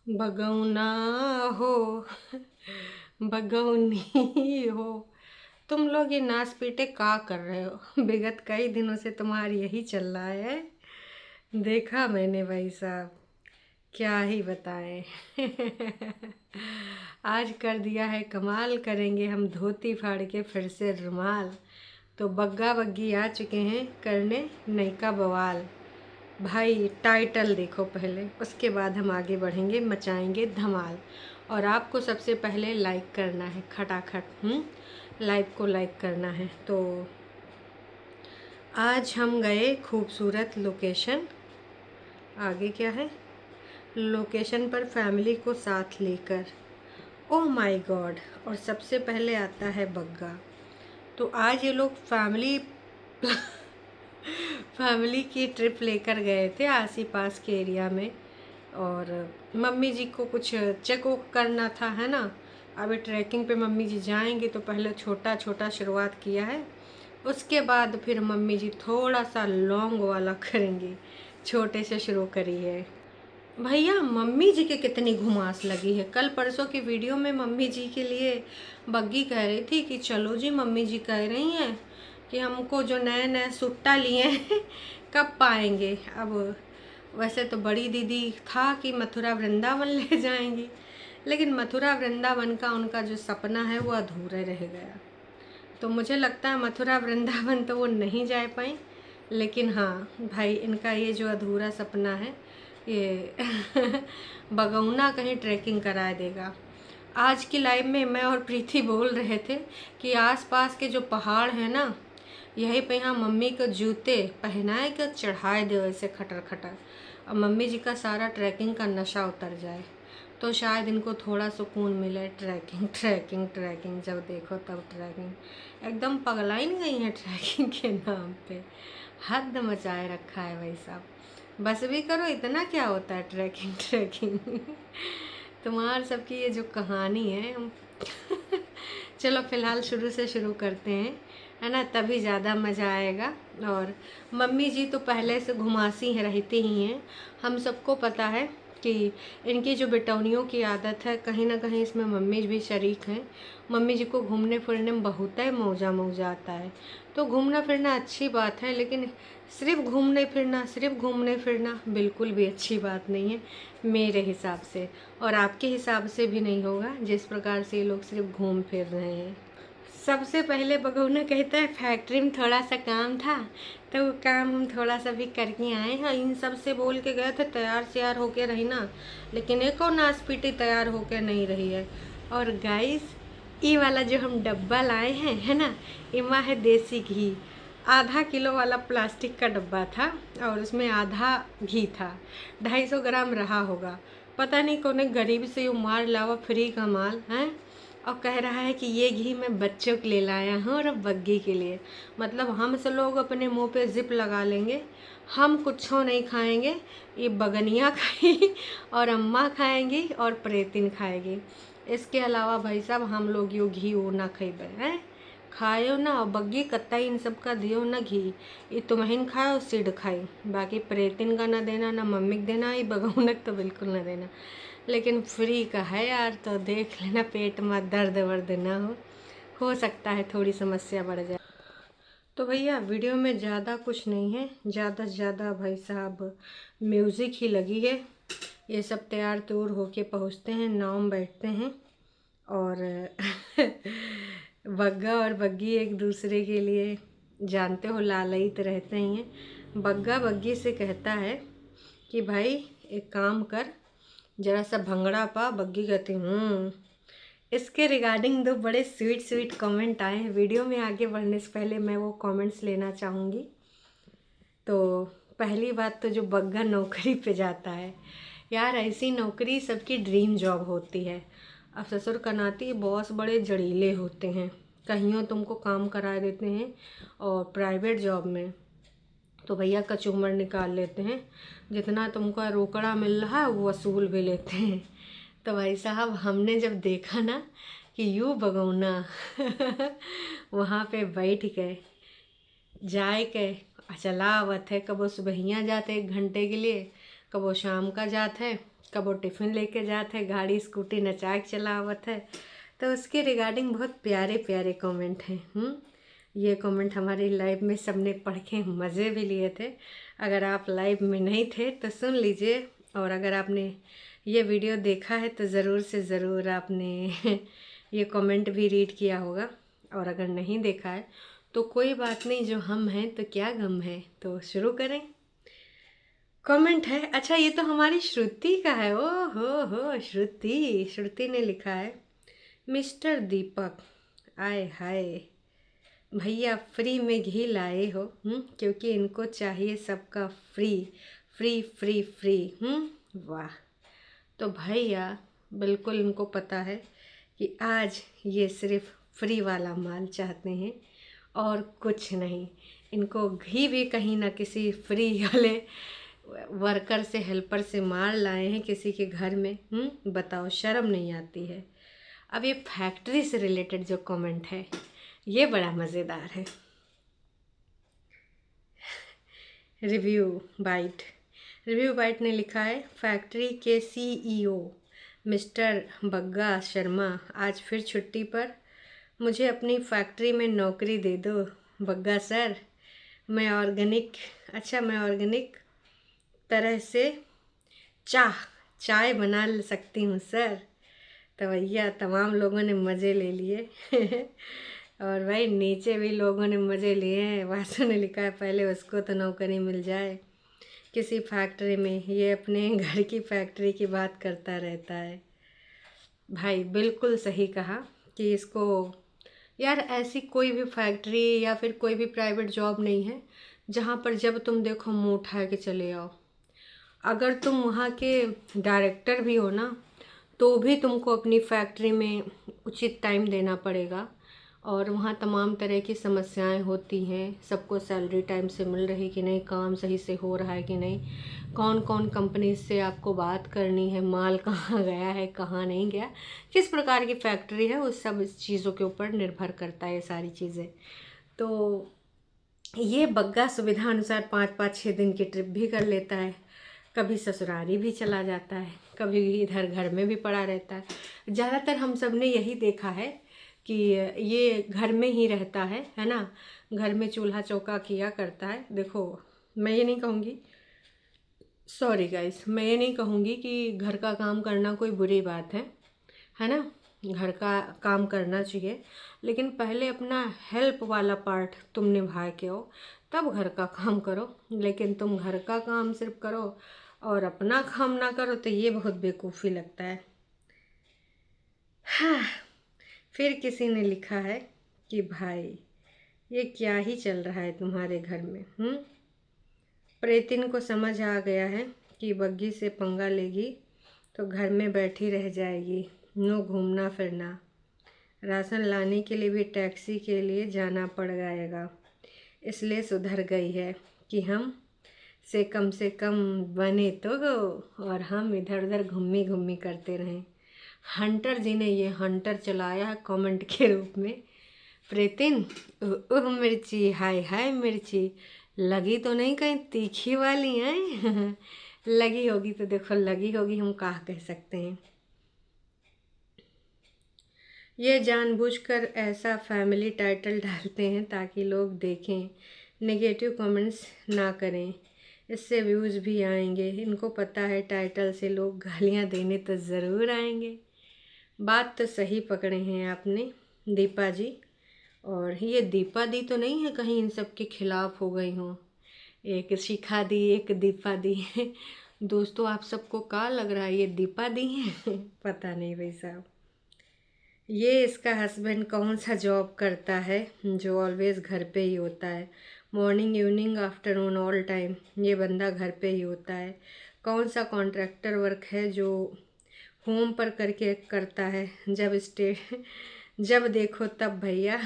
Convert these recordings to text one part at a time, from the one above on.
बगौना हो बगौनी हो। तुम लोग ये नाच पीटे का कर रहे हो? विगत कई दिनों से तुम्हारा यही चल रहा है। देखा मैंने भाई साहब, क्या ही बताएं। आज कर दिया है कमाल, करेंगे हम धोती फाड़ के फिर से रुमाल। तो बग्गा बग्गी आ चुके हैं करने नयका बवाल। भाई टाइटल देखो पहले, उसके बाद हम आगे बढ़ेंगे, मचाएंगे धमाल। और आपको सबसे पहले लाइक करना है खटाखट, लाइक को लाइक करना है। तो आज हम गए खूबसूरत लोकेशन, आगे क्या है, लोकेशन पर फैमिली को साथ लेकर। Oh my God. और सबसे पहले आता है बग्गा। तो आज ये लोग फैमिली की ट्रिप लेकर गए थे आसी पास के एरिया में। और मम्मी जी को कुछ चेक वक करना था, है ना। अभी ट्रैकिंग पे मम्मी जी जाएंगे तो पहले छोटा छोटा शुरुआत किया है, उसके बाद फिर मम्मी जी थोड़ा सा लॉन्ग वाला करेंगी। छोटे से शुरू करी है। भैया मम्मी जी के कितनी घुमास लगी है। कल परसों की वीडियो में मम्मी जी के लिए बग्गी कह रही थी कि चलो जी, मम्मी जी कह रही हैं कि हमको जो नए नए सुट्टा लिए हैं कब पाएंगे। अब वैसे तो बड़ी दीदी था कि मथुरा वृंदावन ले जाएंगी, लेकिन मथुरा वृंदावन का उनका जो सपना है वो अधूरा रह गया। तो मुझे लगता है मथुरा वृंदावन तो वो नहीं जा पाई, लेकिन हाँ भाई, इनका ये जो अधूरा सपना है ये बगौना कहीं ट्रैकिंग करा देगा। आज की लाइव में मैं और प्रीति बोल रहे थे कि आसपास के जो पहाड़ हैं ना, यहीं पे यहाँ मम्मी को जूते पहनाए कर चढ़ाए दे वैसे खटर खटर, और मम्मी जी का सारा ट्रैकिंग का नशा उतर जाए, तो शायद इनको थोड़ा सुकून मिले। ट्रैकिंग ट्रैकिंग ट्रैकिंग, जब देखो तब ट्रैकिंग, एकदम पगलाई नहीं गई है ट्रैकिंग के नाम पे। हद मचाए रखा है भाई साहब। बस भी करो, इतना क्या होता है ट्रैकिंग ट्रैकिंग। तुम्हार सबकी ये जो कहानी है हम चलो फिलहाल शुरू से शुरू करते हैं, है ना, तभी ज़्यादा मज़ा आएगा। और मम्मी जी तो पहले से घुमासी हैं, रहती ही हैं, हम सबको पता है कि इनकी जो बेटौनियों की आदत है, कहीं ना कहीं इसमें मम्मी भी शरीक हैं। मम्मी जी को घूमने फिरने में बहुत है मौजा मौजा आता है। तो घूमना फिरना अच्छी बात है, लेकिन सिर्फ घूमने फिरना बिल्कुल भी अच्छी बात नहीं है मेरे हिसाब से, और आपके हिसाब से भी नहीं होगा जिस प्रकार से ये लोग सिर्फ घूम फिर रहे हैं। सबसे पहले बगौना कहता है फैक्ट्री में थोड़ा सा काम था, तो वो काम हम थोड़ा सा भी करके आए हैं। इन सब से बोल के गए थे तैयार श्यार होके रही ना, लेकिन एक और नाच पीटी तैयार होके नहीं रही है। और गाइस, ये वाला जो हम डब्बा लाए हैं, है ना, इमा है देसी घी। आधा किलो वाला प्लास्टिक का डब्बा था और उसमें आधा घी था, 250 ग्राम रहा होगा। पता नहीं कौन गरीब से यू मार लावा फ्री का माल है, और कह रहा है कि ये घी मैं बच्चों के लिए लाया हूँ और अब बग्गी के लिए। मतलब हम सब लोग अपने मुंह पे जिप लगा लेंगे, हम कुछ नहीं खाएंगे, ये बगनिया खाएगी और अम्मा खाएंगी और प्रेतिन खाएगी। इसके अलावा भाई साहब हम लोग यो घी वो ना खेबे हैं, खायो ना। और बग्गी कत्ता इन सब का दियो ना घी, ये तुम्हें खाओ सिड खाई, बाकी प्रेतिन का ना देना, ना मम्मी को देना, ये बगौनक तो बिल्कुल ना देना। लेकिन फ्री का है यार, तो देख लेना पेट में दर्द वर्द ना हो सकता है थोड़ी समस्या बढ़ जाए। तो भैया वीडियो में ज़्यादा कुछ नहीं है, ज़्यादा से ज़्यादा भाई साहब म्यूज़िक ही लगी है। ये सब तैयार तैयार होके पहुँचते हैं, नाव में बैठते हैं, और बग्गा और बग्गी एक दूसरे के लिए जानते हो लालयित रहते ही हैं। बग्गा बग्गी से कहता है कि भाई एक काम कर, जरा सा भंगड़ा पा। बग्गी कहती इसके रिगार्डिंग दो बड़े स्वीट स्वीट कमेंट आए हैं। वीडियो में आगे बढ़ने से पहले मैं वो कमेंट्स लेना चाहूँगी। तो पहली बात तो जो बग्गा नौकरी पे जाता है, यार ऐसी नौकरी सबकी ड्रीम जॉब होती है। अब ससुर का नाती बॉस बड़े जड़ीले होते हैं, कहीं तुमको काम करा देते हैं, और प्राइवेट जॉब में तो भैया कचूमर निकाल लेते हैं, जितना तुमको रोकड़ा मिल रहा है वो वसूल भी लेते हैं। तो भाई साहब हमने जब देखा ना कि यूँ बगौना वहाँ पे बैठ के जाए के चला आवत है, कबो सुबहिया जाते 1 घंटे के लिए, कबो शाम का जाते है, कब वो टिफ़िन लेके जाते हैं, गाड़ी स्कूटी नचा के चलावत है। तो उसके रिगार्डिंग बहुत प्यारे प्यारे कमेंट हैं। ये कमेंट हमारी लाइव में सबने पढ़ के मज़े भी लिए थे। अगर आप लाइव में नहीं थे तो सुन लीजिए, और अगर आपने ये वीडियो देखा है तो ज़रूर से ज़रूर आपने ये कमेंट भी रीड किया होगा, और अगर नहीं देखा है तो कोई बात नहीं, जो हम हैं तो क्या गम है। तो शुरू करें। कमेंट है, अच्छा ये तो हमारी श्रुति का है। ओ हो, श्रुति ने लिखा है, मिस्टर दीपक, आय हाय भैया फ्री में घी लाए हो। क्योंकि इनको चाहिए सबका फ्री फ्री फ्री फ्री। वाह। तो भैया बिल्कुल इनको पता है कि आज ये सिर्फ फ्री वाला माल चाहते हैं और कुछ नहीं। इनको घी भी कहीं ना किसी फ्री वाले वर्कर से, हेल्पर से मार लाए हैं किसी के घर में। बताओ, शर्म नहीं आती है। अब ये फैक्ट्री से रिलेटेड जो कमेंट है ये बड़ा मज़ेदार है। रिव्यू बाइट ने लिखा है, फैक्ट्री के CEO मिस्टर बग्गा शर्मा आज फिर छुट्टी पर। मुझे अपनी फैक्ट्री में नौकरी दे दो बग्गा सर। मैं ऑर्गेनिक तरह से चाय बना सकती हूँ सर। तो भैया तमाम लोगों ने मज़े ले लिए और भाई नीचे भी लोगों ने मज़े लिए हैं। वासु ने लिखा है, पहले उसको तो नौकरी मिल जाए किसी फैक्ट्री में, ये अपने घर की फैक्ट्री की बात करता रहता है। भाई बिल्कुल सही कहा कि इसको, यार ऐसी कोई भी फैक्ट्री या फिर कोई भी प्राइवेट जॉब नहीं है जहाँ पर जब तुम देखो मुँह उठा के चले आओ। अगर तुम वहाँ के डायरेक्टर भी हो ना, तो भी तुमको अपनी फैक्ट्री में उचित टाइम देना पड़ेगा, और वहाँ तमाम तरह की समस्याएं होती हैं। सबको सैलरी टाइम से मिल रही कि नहीं, काम सही से हो रहा है कि नहीं, कौन कौन कंपनी से आपको बात करनी है, माल कहाँ गया है कहाँ नहीं गया, किस प्रकार की फैक्ट्री है, उस सब चीज़ों के ऊपर निर्भर करता है ये सारी चीज़ें। तो ये बग्गा सुविधा अनुसार 5-5-6 दिन की ट्रिप भी कर लेता है, कभी ससुरारी भी चला जाता है, कभी इधर घर में भी पड़ा रहता है। ज़्यादातर हम सब ने यही देखा है कि ये घर में ही रहता है ना, घर में चूल्हा चौका किया करता है। देखो मैं ये नहीं कहूँगी, सॉरी गाइस, मैं ये नहीं कहूँगी कि घर का काम करना कोई बुरी बात है ना, घर का काम करना चाहिए, लेकिन पहले अपना हेल्प वाला पार्ट तुम निभा के हो, तब घर का काम करो। लेकिन तुम घर का काम सिर्फ करो और अपना काम ना करो तो ये बहुत बेवकूफ़ी लगता है। हाँ, फिर किसी ने लिखा है कि भाई ये क्या ही चल रहा है तुम्हारे घर में। प्रेतिन को समझ आ गया है कि बग्गी से पंगा लेगी तो घर में बैठी रह जाएगी, नो घूमना फिरना, राशन लाने के लिए भी टैक्सी के लिए जाना पड़ जाएगा। इसलिए सुधर गई है कि हम से कम बने तो, और हम इधर उधर घूमी करते रहें। हंटर जी ने ये हंटर चलाया है कमेंट के रूप में। प्रेतिन ओह मिर्ची, हाय हाय मिर्ची, लगी तो नहीं कहीं तीखी वाली हैं लगी होगी तो देखो, लगी होगी, हम क्या कह सकते हैं। ये जानबूझकर ऐसा फैमिली टाइटल डालते हैं ताकि लोग देखें, नेगेटिव कमेंट्स ना करें, इससे व्यूज़ भी आएंगे। इनको पता है टाइटल से लोग गालियाँ देने तो ज़रूर आएंगे। बात तो सही पकड़े हैं आपने दीपा जी, और ये दीपा दी तो नहीं है कहीं इन सब के खिलाफ हो गई हों, एक शिखा दी एक दीपा दी दोस्तों आप सबको क्या लग रहा है ये दीपा दी है पता नहीं भाई साहब। ये इसका हस्बैंड कौन सा जॉब करता है जो ऑलवेज़ घर पे ही होता है, morning evening afternoon all time ये बंदा घर पे ही होता है। कौन सा कॉन्ट्रैक्टर वर्क है जो होम पर करके करता है, जब देखो तब भैया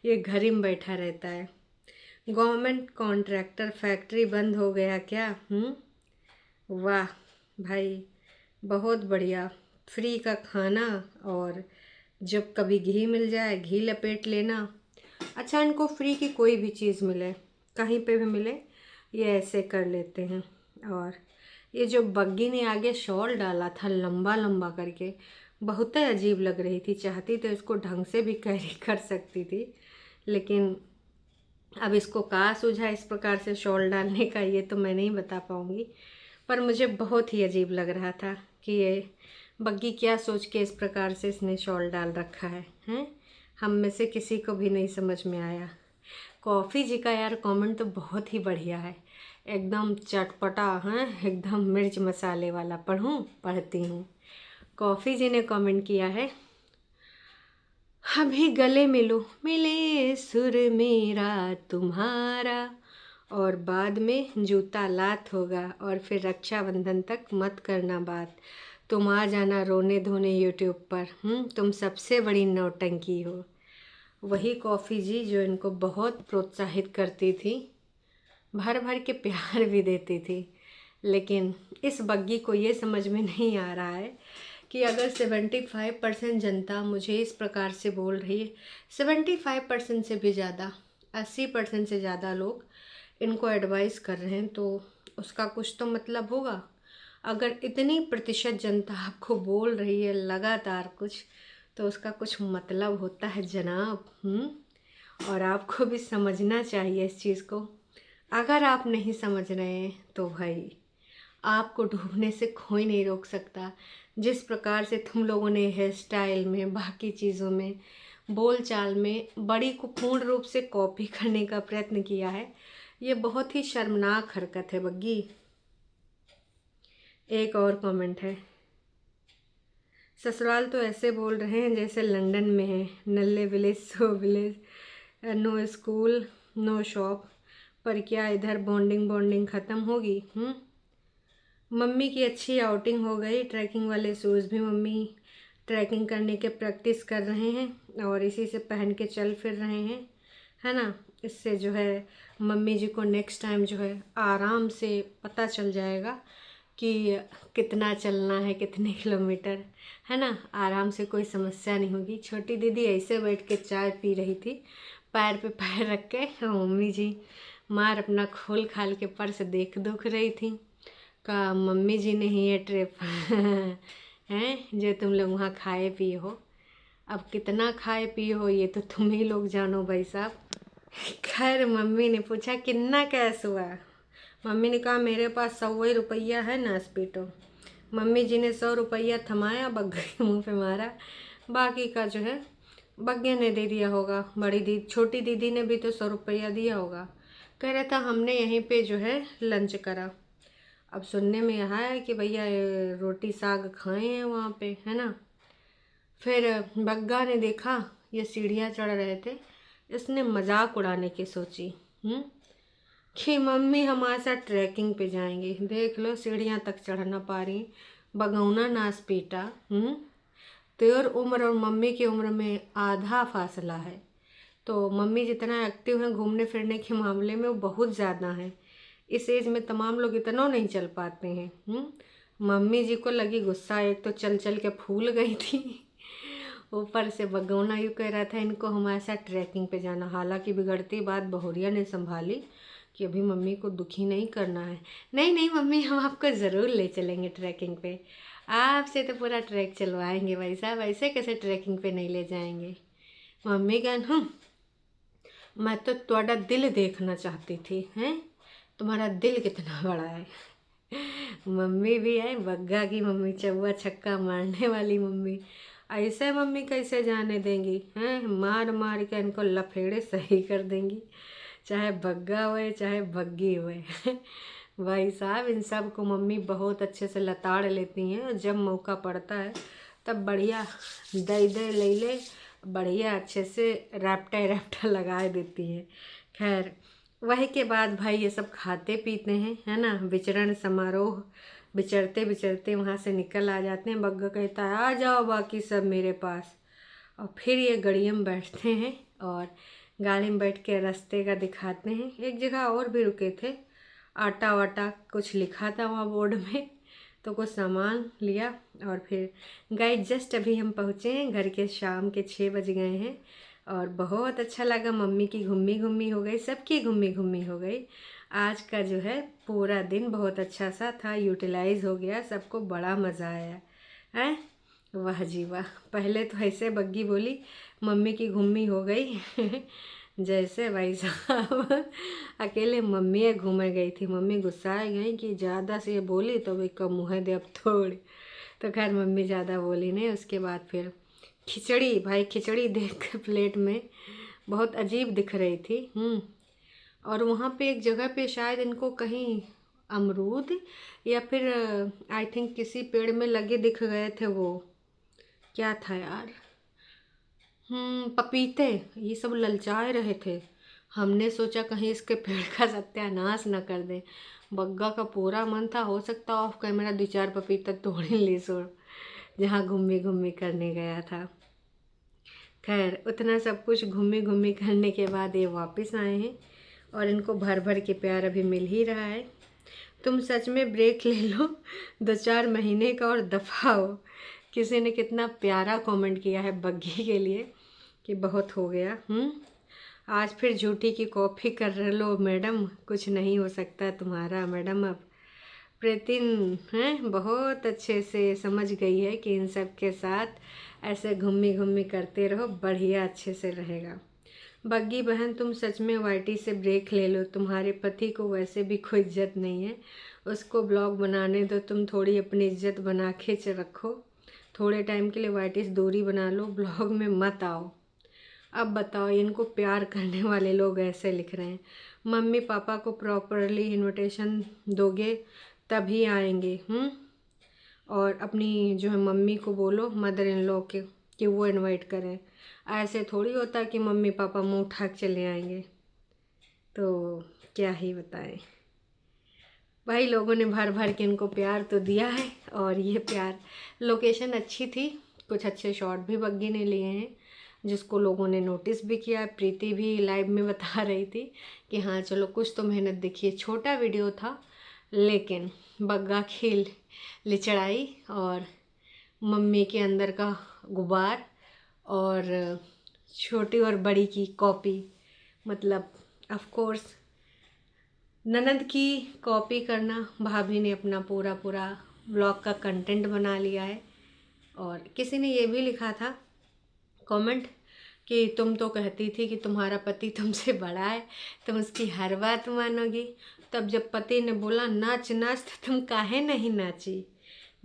ये घर ही में बैठा रहता है। गवर्नमेंट कॉन्ट्रैक्टर, फैक्ट्री बंद हो गया क्या? वाह भाई, बहुत बढ़िया, फ्री का खाना, और जब कभी घी मिल जाए घी लपेट लेना। अच्छा, इनको फ्री की कोई भी चीज़ मिले, कहीं पे भी मिले, ये ऐसे कर लेते हैं। और ये जो बग्गी ने आगे शॉल डाला था लंबा लंबा करके, बहुत ही अजीब लग रही थी। चाहती तो इसको ढंग से भी कैरी कर सकती थी, लेकिन अब इसको कहाँ सूझा इस प्रकार से शॉल डालने का, ये तो मैं नहीं बता पाऊँगी। पर मुझे बहुत ही अजीब लग रहा था कि ये बग्गी क्या सोच के इस प्रकार से इसने शॉल डाल रखा है, हैं? हम में से किसी को भी नहीं समझ में आया। कॉफ़ी जी का यार कमेंट तो बहुत ही बढ़िया है, एकदम चटपटा है, एकदम मिर्च मसाले वाला। पढ़ती हूँ। कॉफ़ी जी ने कमेंट किया है, अभी गले मिलो मिले सुर मेरा तुम्हारा, और बाद में जूता लात होगा, और फिर रक्षाबंधन तक मत करना बात, तुम आ जाना रोने धोने यूट्यूब पर, तुम सबसे बड़ी नौटंकी हो। वही कॉफ़ी जी जो इनको बहुत प्रोत्साहित करती थी, भर भर के प्यार भी देती थी। लेकिन इस बग्गी को ये समझ में नहीं आ रहा है कि अगर 75% जनता मुझे इस प्रकार से बोल रही है, 75% से भी ज़्यादा, 80% से ज़्यादा लोग इनको एडवाइस कर रहे हैं, तो उसका कुछ तो मतलब होगा। अगर इतनी प्रतिशत जनता आपको बोल रही है लगातार कुछ, तो उसका कुछ मतलब होता है जनाब। और आपको भी समझना चाहिए इस चीज़ को। अगर आप नहीं समझ रहे हैं तो भाई आपको डूबने से कोई नहीं रोक सकता। जिस प्रकार से तुम लोगों ने हेयर स्टाइल में, बाकी चीज़ों में, बोल चाल में बड़ी को पूर्ण रूप से कॉपी करने का प्रयत्न किया है, ये बहुत ही शर्मनाक हरकत है बग्गी। एक और कमेंट है, ससुराल तो ऐसे बोल रहे हैं जैसे लंदन में है, नल्ले village so village, no school no shop, पर क्या इधर बॉन्डिंग ख़त्म होगी? मम्मी की अच्छी आउटिंग हो गई, ट्रैकिंग वाले शूज़ भी मम्मी ट्रैकिंग करने के प्रैक्टिस कर रहे हैं और इसी से पहन के चल फिर रहे हैं, है ना। इससे जो है मम्मी जी को नेक्स्ट टाइम जो है आराम से पता चल जाएगा कि कितना चलना है, कितने किलोमीटर, है ना। आराम से कोई समस्या नहीं होगी। छोटी दीदी ऐसे बैठ के चाय पी रही थी, पैर पे पैर रख के, मम्मी जी मार अपना खोल खाल के पर्स देख दुख रही थी। का मम्मी जी ने ही ये ट्रिप हैं जो तुम लोग वहाँ खाए पिए हो। अब कितना खाए पिए हो ये तो तुम ही लोग जानो भाई साहब। खैर मम्मी ने पूछा कितना कैश हुआ, मम्मी ने कहा मेरे पास 100 रुपया है ना स्पीटो। मम्मी जी ने 100 रुपया थमाया, बग्गे के मुँह पे मारा, बाकी का जो है बग्गे ने दे दिया होगा। बड़ी दीदी, छोटी दीदी ने भी तो 100 रुपया दिया होगा। कह रहा था हमने यहीं पे जो है लंच करा। अब सुनने में आया है कि भैया रोटी साग खाए हैं वहाँ पे, है ना। फिर बग्गा ने देखा ये सीढ़ियाँ चढ़ रहे थे, इसने मजाक उड़ाने की सोची कि मम्मी हमारे साथ ट्रैकिंग पे जाएंगे, देख लो सीढ़ियाँ तक चढ़ ना पा रही, बगौना नास पीटा। तेर उम्र और मम्मी की उम्र में आधा फासला है, तो मम्मी जितना एक्टिव हैं घूमने फिरने के मामले में वो बहुत ज़्यादा हैं। इस एज में तमाम लोग इतना नहीं चल पाते हैं। मम्मी जी को लगी गुस्सा, एक तो चल चल के फूल गई थी, ऊपर से बगौना यूँ कह रहा था इनको हमारे साथ ट्रैकिंग पे जाना। हालांकि बिगड़ती बात बहुरिया ने संभाली कि अभी मम्मी को दुखी नहीं करना है। नहीं नहीं मम्मी, हम आपको ज़रूर ले चलेंगे ट्रैकिंग पे, आपसे तो पूरा ट्रैक चलवाएंगे भाई साहब, ऐसे कैसे ट्रैकिंग पे नहीं ले जाएंगे। मम्मी कहन मैं तो तुम्हारा दिल देखना चाहती थी, हैं तुम्हारा दिल कितना बड़ा है। मम्मी भी है बग्गा की मम्मी, चौवा छक्का मारने वाली मम्मी। ऐसे मम्मी कैसे जाने देंगी, हैं मार मार के इनको लफेड़े सही कर देंगी, चाहे बग्गा हुए चाहे बग्गी हुए। भाई साहब इन सब को मम्मी बहुत अच्छे से लताड़ लेती हैं, और जब मौका पड़ता है तब बढ़िया दे दे ले ले, बढ़िया अच्छे से रैप्टा लगा देती हैं। खैर वही के बाद भाई ये सब खाते पीते हैं, है ना। विचरण समारोह विचरते विचरते वहाँ से निकल आ जाते हैं। बग्गा कहता है आ जाओ बाकी सब मेरे पास, और फिर ये गाड़ी में बैठते हैं और गाड़ी में बैठ के रास्ते का दिखाते हैं। एक जगह और भी रुके थे, आटा वाटा कुछ लिखा था वहाँ बोर्ड में, तो कुछ सामान लिया और फिर गए। जस्ट अभी हम पहुँचे हैं घर के, शाम के 6 बज गए हैं, और बहुत अच्छा लगा। मम्मी की घूमी घूमी हो गई, सबकी घूमी घूमी हो गई। आज का जो है पूरा दिन बहुत अच्छा सा था, यूटिलाइज हो गया, सबको बड़ा मज़ा आया है। वाह जी वाह। पहले तो ऐसे बग्गी बोली मम्मी की घूमी हो गई जैसे भाई साहब अकेले मम्मी घूमे गई थी, मम्मी गुस्साए गई कि ज़्यादा से ये बोली तो भाई कम मुँह दे अब थोड़ी। तो खैर मम्मी ज़्यादा बोली नहीं। उसके बाद फिर खिचड़ी, भाई खिचड़ी देख प्लेट में बहुत अजीब दिख रही थी। और वहाँ पे एक जगह पे शायद इनको कहीं अमरूद या फिर आई थिंक किसी पेड़ में लगे दिख गए थे। वो क्या था यार, पपीते, ये सब ललचाए रहे थे। हमने सोचा कहीं इसके पेड़ का सत्यानाश न कर दे। बग्गा का पूरा मन था, हो सकता ऑफ कैमरा 2-4 पपीता तोड़ ही ली सो जहाँ घूमी घूमी करने गया था। खैर उतना सब कुछ घूमी घूमी करने के बाद ये वापस आए हैं और इनको भर भर के प्यार अभी मिल ही रहा है। तुम सच में ब्रेक ले लो 2-4 महीने का और दफ़ा हो। किसी ने कितना प्यारा कमेंट किया है बग्गी के लिए कि बहुत हो गया। आज फिर झूठी की कॉपी कर लो मैडम, कुछ नहीं हो सकता तुम्हारा मैडम। अब प्रीतिन हैं बहुत अच्छे से समझ गई है कि इन सब के साथ ऐसे घूमी घूमी करते रहो, बढ़िया अच्छे से रहेगा। बग्गी बहन तुम सच में वाईटी से ब्रेक ले लो, तुम्हारे पति को वैसे भी कोई इज्जत नहीं है, उसको ब्लॉग बनाने दो, तुम थोड़ी अपनी इज्जत बना के रखो। थोड़े टाइम के लिए वाईटी से दूरी बना लो, ब्लॉग में मत आओ। अब बताओ इनको प्यार करने वाले लोग ऐसे लिख रहे हैं, मम्मी पापा को प्रॉपरली इनविटेशन दोगे तभी आएंगे। और अपनी जो है मम्मी को बोलो, मदर इन लॉ के, कि वो इनवाइट करें। ऐसे थोड़ी होता कि मम्मी पापा मुंह उठा के चले आएंगे। तो क्या ही बताएं भाई, लोगों ने भर भर के इनको प्यार तो दिया है। और ये प्यार, लोकेशन अच्छी थी, कुछ अच्छे शॉट भी बग्गी ने लिए हैं जिसको लोगों ने नोटिस भी किया। प्रीति भी लाइव में बता रही थी कि हाँ चलो कुछ तो मेहनत दिखी। छोटा वीडियो था लेकिन बग्गा की लिचड़ाई और मम्मी के अंदर का गुबार और छोटी और बड़ी की कॉपी, मतलब ऑफ कोर्स ननद की कॉपी करना, भाभी ने अपना पूरा व्लॉग का कंटेंट बना लिया है। और किसी ने ये भी लिखा था कमेंट कि तुम तो कहती थी कि तुम्हारा पति तुमसे बड़ा है, तुम उसकी हर बात मानोगी। तब जब पति ने बोला नाच नाच तो तुम काहे नहीं नाची?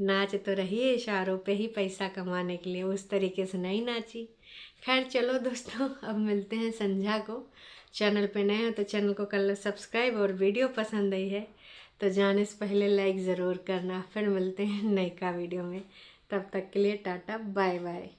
नाच तो रही है इशारों पे ही पैसा कमाने के लिए, उस तरीके से नहीं नाची। खैर चलो दोस्तों, अब मिलते हैं संध्या को। चैनल पे नए हो तो चैनल को कर लो सब्सक्राइब, और वीडियो पसंद आई है तो जाने से पहले लाइक ज़रूर करना। फिर मिलते हैं नए का वीडियो में, तब तक के लिए टाटा बाय बाय।